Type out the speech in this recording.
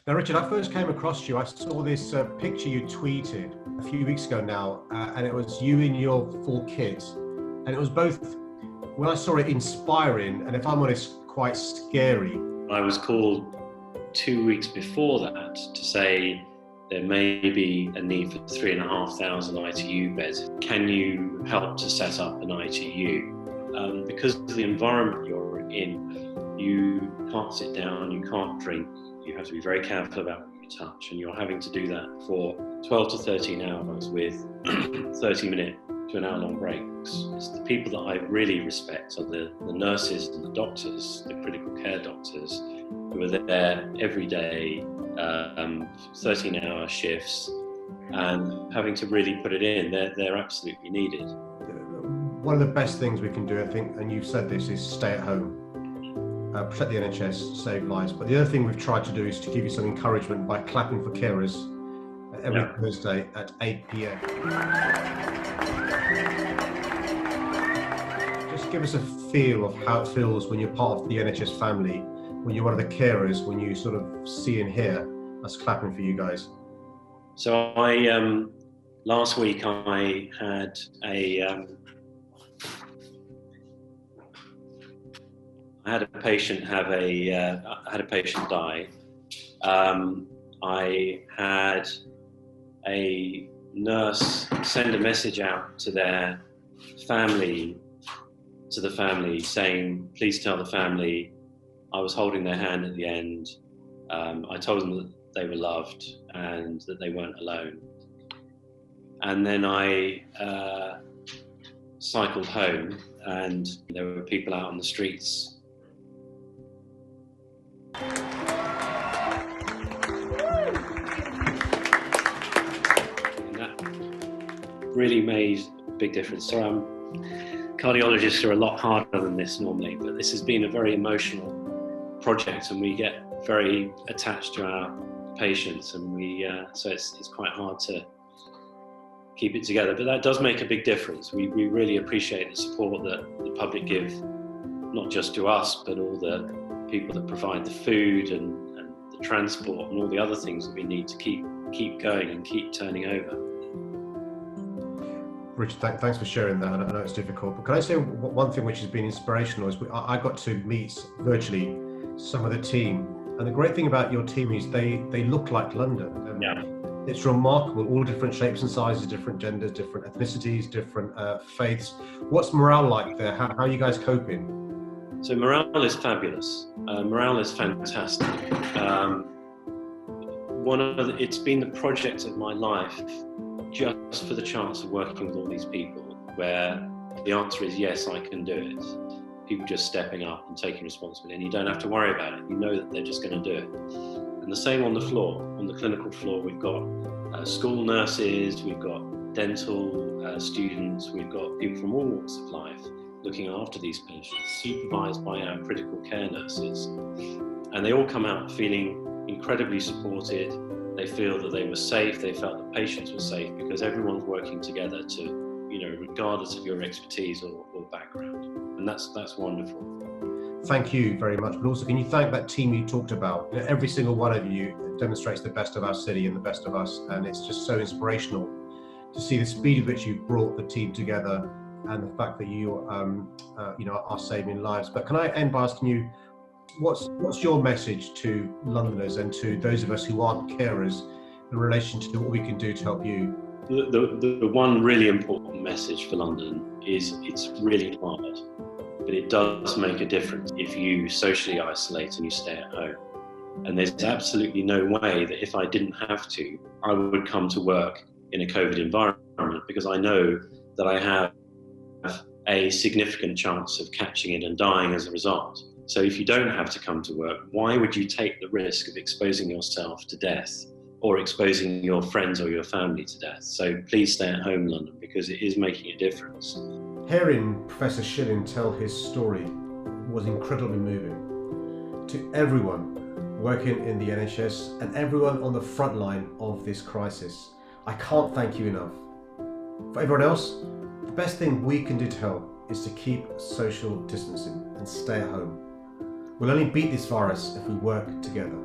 Now, Richard, I first came across you. I saw this picture you tweeted a few weeks ago now, and it was you in your full kit. And it was both, when I saw it, inspiring, and if I'm honest, quite scary. I was called 2 weeks before that to say there may be a need for 3,500 ITU beds. Can you help to set up an ITU? Because of the environment you're in, you can't sit down, you can't drink. You have to be very careful about what you touch, and you're having to do that for 12 to 13 hours with 30-minute to an hour-long breaks. It's the people that I really respect are the nurses and the doctors, the critical care doctors, who are there every day, 13-hour shifts, and having to really put it in. They're absolutely needed. One of the best things we can do, I think, and you've said this, is stay at home. Protect the NHS, save lives. But the other thing we've tried to do is to give you some encouragement by clapping for carers every Thursday at 8 p.m. Just give us a feel of how it feels when you're part of the NHS family, when you're one of the carers, when you sort of see and hear us clapping for you guys. So last week I had a patient die. I had a nurse send a message out to their family, saying, please tell the family I was holding their hand at the end. I told them that they were loved and that they weren't alone. And then I cycled home, and there were people out on the streets. And that really made a big difference. So cardiologists are a lot harder than this normally, but this has been a very emotional project, and we get very attached to our patients, and so it's quite hard to keep it together. But that does make a big difference. We really appreciate the support that the public give, not just to us, but all the people that provide the food and the transport and all the other things that we need to keep going and keep turning over. Richard, thanks for sharing that. I know it's difficult, but can I say one thing which has been inspirational is I got to meet virtually some of the team, and the great thing about your team is they look like London. Yeah. It's remarkable, all different shapes and sizes, different genders, different ethnicities, different faiths. What's morale like there? How are you guys coping? So morale is fabulous. Morale is fantastic. It's been the project of my life, just for the chance of working with all these people, where the answer is yes, I can do it. People just stepping up and taking responsibility, and you don't have to worry about it. You know that they're just going to do it. And the same on the floor, on the clinical floor. We've got school nurses, we've got dental students, we've got people from all walks of life looking after these patients, supervised by our critical care nurses. And they all come out feeling incredibly supported. They feel that they were safe, they felt that patients were safe, because everyone's working together to, regardless of your expertise or background. And that's wonderful. Thank you very much. But also, can you thank that team you talked about? Every single one of you demonstrates the best of our city and the best of us. And it's just so inspirational to see the speed at which you brought the team together, and the fact that you are saving lives. But can I end by asking you, what's your message to Londoners and to those of us who aren't carers in relation to what we can do to help you? The one really important message for London is it's really hard, but it does make a difference if you socially isolate and you stay at home. And there's absolutely no way that if I didn't have to, I would come to work in a COVID environment, because I know that I have a significant chance of catching it and dying as a result. So if you don't have to come to work, why would you take the risk of exposing yourself to death or exposing your friends or your family to death? So please stay at home, London, because it is making a difference. Hearing Professor Schilling tell his story was incredibly moving. To everyone working in the NHS and everyone on the front line of this crisis, I can't thank you enough. For everyone else, the best thing we can do to help is to keep social distancing and stay at home. We'll only beat this virus if we work together.